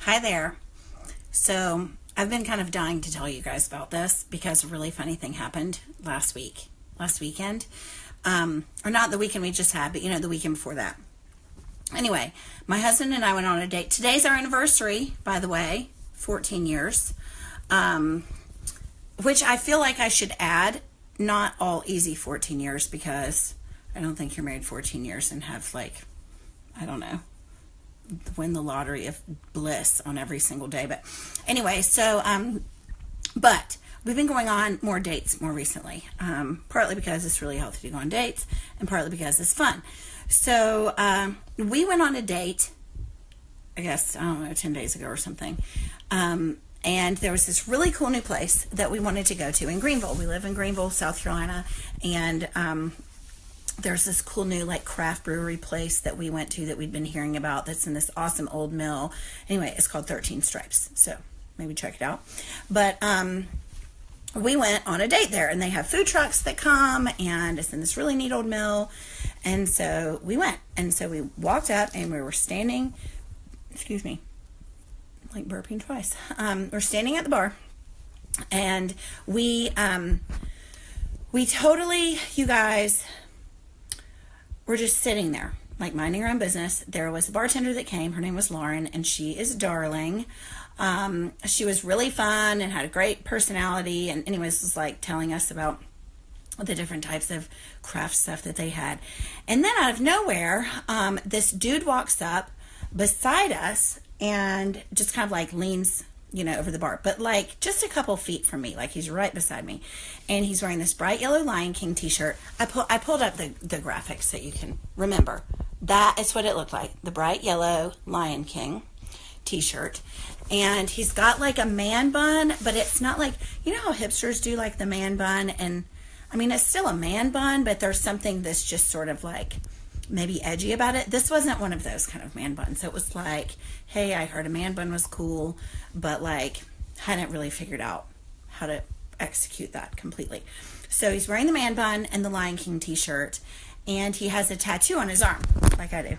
Hi there. So I've been kind of dying to tell you guys about this because a really funny thing happened last weekend. Or not the weekend we just had, but the weekend before that. Anyway, my husband and I went on a date. Today's our anniversary, by the way, 14 years. Which I feel like I should add, not all easy 14 years, because I don't think you're married 14 years and have win the lottery of bliss on every single day. But anyway, but we've been going on more dates more recently, partly because it's really healthy to go on dates and partly because it's fun. So we went on a date, I guess, 10 days ago or something. And there was this really cool new place that we wanted to go to in Greenville. We live in Greenville, South Carolina, and there's this cool new craft brewery place that we went to that we'd been hearing about that's in this awesome old mill. Anyway, it's called 13 Stripes, so maybe check it out. But we went on a date there, and they have food trucks that come, and it's in this really neat old mill. And so we went, and so we walked up, and we were standing, excuse me, like burping twice. We're standing at the bar, and we totally, you guys, were just sitting there, minding our own business. There was a bartender that came. Her name was Lauren, and she is darling. She was really fun and had a great personality, and anyways, was telling us about the different types of craft stuff that they had. And then out of nowhere, this dude walks up beside us and just kind of leans, over the bar, but just a couple feet from me, he's right beside me, and he's wearing this bright yellow Lion King t-shirt. I pulled up the graphics so you can remember. That is what it looked like, the bright yellow Lion King t-shirt. And he's got a man bun, but it's not how hipsters do the man bun, and I mean it's still a man bun, but there's something that's just sort of maybe edgy about it. This wasn't one of those kind of man buns. It was hey, I heard a man bun was cool, but hadn't really figured out how to execute that completely. So he's wearing the man bun and the Lion King t-shirt, and he has a tattoo on his arm, like I do.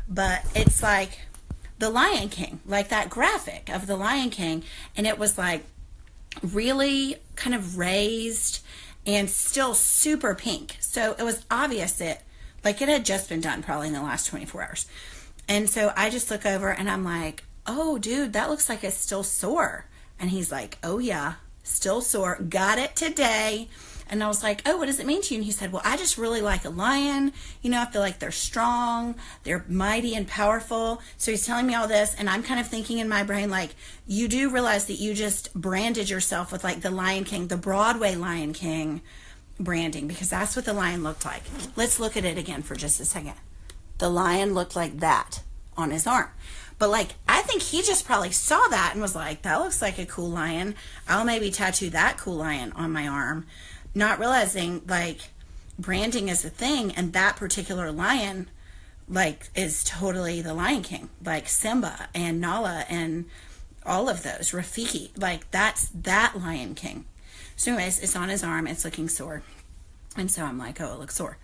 But it's the Lion King, that graphic of the Lion King, and it was really kind of raised and still super pink. So it was obvious that it had just been done probably in the last 24 hours. And so I just look over and I'm like, oh, dude, that looks like it's still sore. And he's like, oh, yeah, still sore. Got it today. And I was like, oh, what does it mean to you? And he said, well, I just really like a lion. I feel like they're strong. They're mighty and powerful. So he's telling me all this. And I'm kind of thinking in my brain, you do realize that you just branded yourself with the Lion King, the Broadway Lion King branding, because that's what the lion looked like. Let's look at it again for just a second. The lion looked like that on his arm. But I think he just probably saw that and was like, that looks like a cool lion. I'll maybe tattoo that cool lion on my arm. Not realizing branding is a thing, and that particular lion is totally the Lion King. Simba and Nala and all of those. Rafiki. That's that Lion King. So anyways, it's on his arm. It's looking sore. And so I'm like, oh, it looks sore.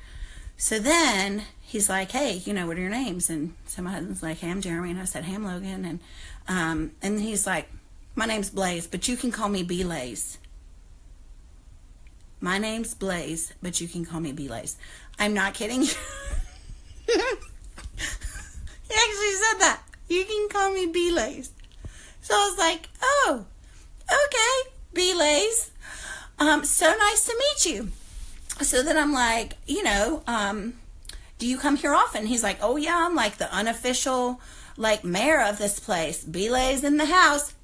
So then he's like, hey, what are your names? And so my husband's like, hey, I'm Jeremy. And I said, hey, I'm Logan. And he's like, my name's Blaze, but you can call me B-Laze. My name's Blaze, but you can call me B-Laze. I'm not kidding you. He actually said that. You can call me B-Laze. So I was like, oh, okay, B-Laze. So nice to meet you. So then I'm like, do you come here often? He's like, oh yeah, I'm the unofficial mayor of this place. B-Laze in the house.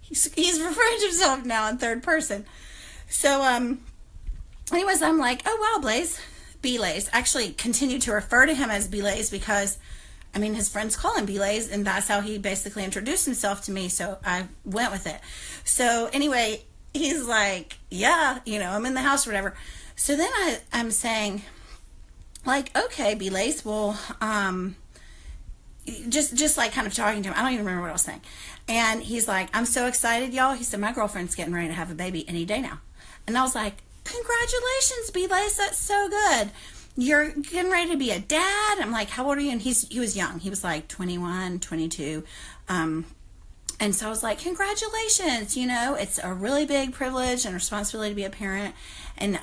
He's referring to himself now in third person. So anyways, I'm like, oh wow, Blaze. B-Laze. Actually continued to refer to him as B-Laze because his friends call him B-Laze, and that's how he basically introduced himself to me, so I went with it. So anyway, he's like, yeah, I'm in the house or whatever. So then I'm saying, okay, B-Lace, well, just kind of talking to him. I don't even remember what I was saying. And he's like, I'm so excited, y'all. He said, my girlfriend's getting ready to have a baby any day now. And I was like, congratulations, B-Lace, that's so good. You're getting ready to be a dad? I'm like, how old are you? And he was young. He was 21, 22. And so I was like, congratulations, you know, it's a really big privilege and responsibility to be a parent. And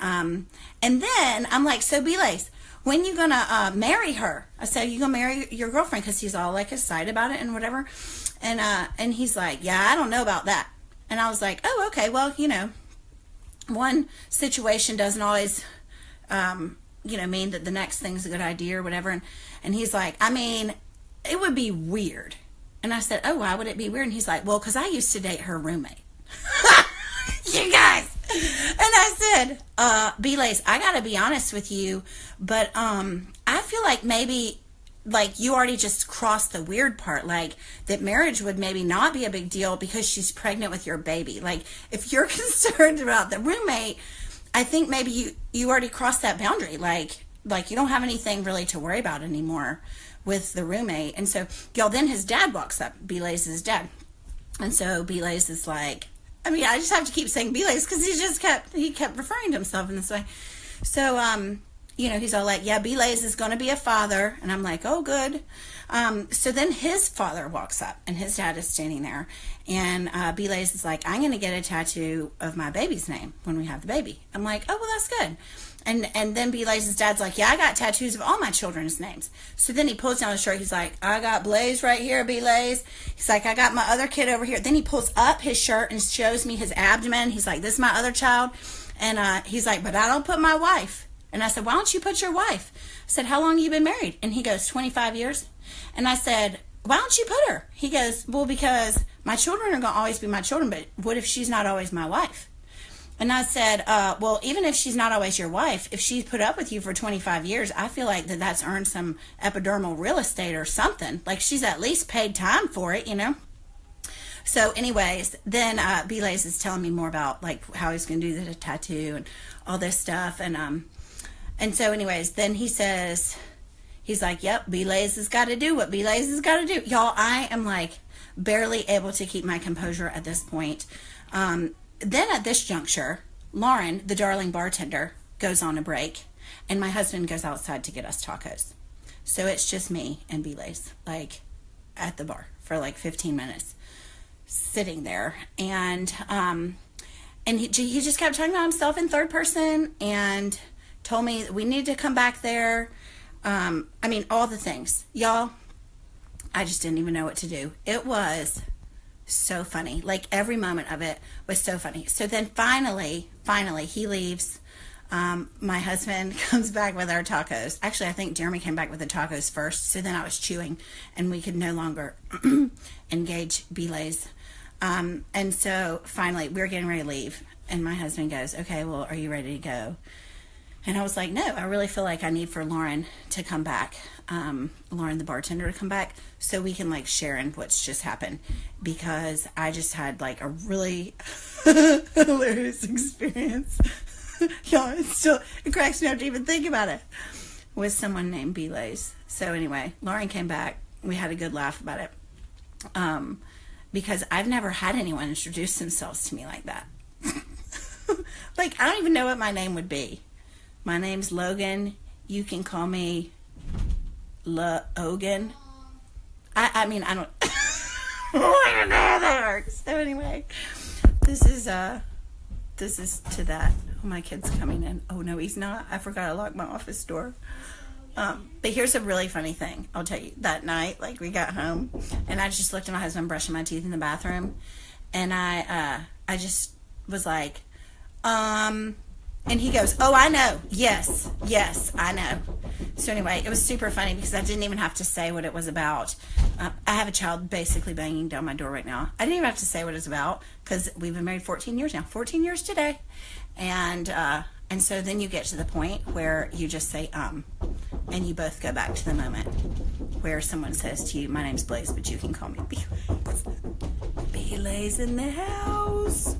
then I'm like, so Belays, when you gonna marry her? I said, you gonna marry your girlfriend? Because he's all like excited about it and whatever. And he's like, yeah, I don't know about that. And I was like, oh, okay, well, you know, one situation doesn't always, you know, mean that the next thing's a good idea or whatever. And he's like, I mean, it would be weird. And I said, oh, why would it be weird? And he's like, well, because I used to date her roommate. You guys. And I said, Belays, I got to be honest with you, but I feel like maybe, like, you already just crossed the weird part, like, that marriage would maybe not be a big deal because she's pregnant with your baby. Like, if you're concerned about the roommate, I think maybe you already crossed that boundary. Like you don't have anything really to worry about anymore with the roommate. And so, y'all, then his dad walks up, Belays' dad. And so Belays is like, I mean, I just have to keep saying Belays because he kept referring to himself in this way. So, you know, he's all like, yeah, Belays is going to be a father. And I'm like, oh, good. So then his father walks up and his dad is standing there. And Belays is like, I'm going to get a tattoo of my baby's name when we have the baby. I'm like, oh, well, that's good. And then Belays' dad's like, yeah, I got tattoos of all my children's names. So then he pulls down his shirt. He's like, I got Blaze right here, Belays. He's like, I got my other kid over here. Then he pulls up his shirt and shows me his abdomen. He's like, this is my other child. And he's like, but I don't put my wife. And I said, why don't you put your wife? I said, how long have you been married? And he goes, 25 years. And I said, why don't you put her? He goes, well, because my children are going to always be my children, but what if she's not always my wife? And I said, well, even if she's not always your wife, if she's put up with you for 25 years, I feel like that's earned some epidermal real estate or something. Like, she's at least paid time for it, you know? So anyways, then Belays is telling me more about, like, how he's going to do the tattoo and all this stuff. And so anyways, then he says, he's like, yep, Belays has got to do what Belays has got to do. Y'all, I am, like, barely able to keep my composure at this point. Then at this juncture, Lauren, the darling bartender, goes on a break, and my husband goes outside to get us tacos. So it's just me and Belays, like, at the bar for like 15 minutes, sitting there. And he just kept talking about himself in third person and told me that we need to come back there. I mean, all the things. Y'all, I just didn't even know what to do. It was so funny. Like, every moment of it was so funny. So then finally he leaves. My husband comes back with our tacos. Actually, I think Jeremy came back with the tacos first. So then I was chewing and we could no longer engage Belays. And so finally we were getting ready to leave. And my husband goes, okay, well, are you ready to go? And I was like, no, I really feel like I need for Lauren to come back. Lauren, the bartender, to come back so we can, like, share in what's just happened, because I just had, like, a really hilarious experience. Y'all, it cracks me up to even think about it, with someone named Belays. So anyway, Lauren came back. We had a good laugh about it, because I've never had anyone introduce themselves to me like that. Like, I don't even know what my name would be. My name's Logan. You can call me Logan. I mean, I don't I don't know how that works. So anyway, this is to that. Oh, my kid's coming in. Oh, no, he's not. I forgot to lock my office door. But here's a really funny thing. I'll tell you. That night, like, we got home, and I just looked at my husband brushing my teeth in the bathroom, and I just was like, and he goes, oh, I know. Yes, I know. So anyway, it was super funny because I didn't even have to say what it was about. I have a child basically banging down my door right now. I didn't even have to say what it's about because we've been married 14 years now. 14 years today. And so then you get to the point where you just say, and you both go back to the moment where someone says to you, my name's Blaze, but you can call me Belays. Belays in the house.